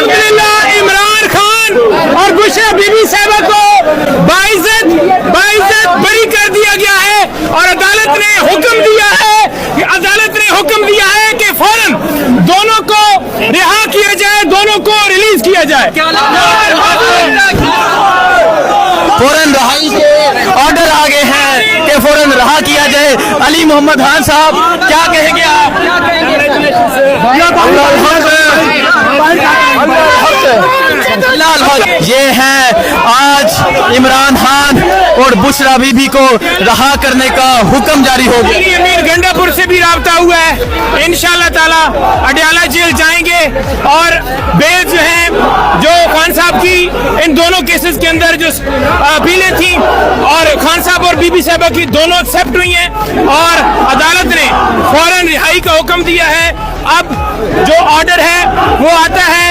अल्हम्दुलिल्लाह इमरान खान और बुशरा बीबी साहिबा को बाइज्जत बरी कर दिया गया है और अदालत ने हुक्म दिया है कि फौरन दोनों को रिहा किया जाए, दोनों को रिलीज किया जाए। फौरन रहाई के ऑर्डर आ गए हैं कि फौरन रहा किया जाए। अली मोहम्मद खान साहब क्या कहेंगे आप? ये हैं आज इमरान खान और बुशरा बीबी को रहा करने का हुक्म जारी हो गया। अमीर गंडापुर से भी राब्ता हुआ है, इंशाल्लाह ताला अडयाला जेल जाएंगे और बेल जो है जो खान साहब की इन दोनों केसेस के अंदर जो अपीलें थी और खान साहब और बीबी साहिबा की दोनों एक्सेप्ट हुई हैं और अदालत ने फौरन रिहाई का हुक्म दिया है। अब जो ऑर्डर है वो आता है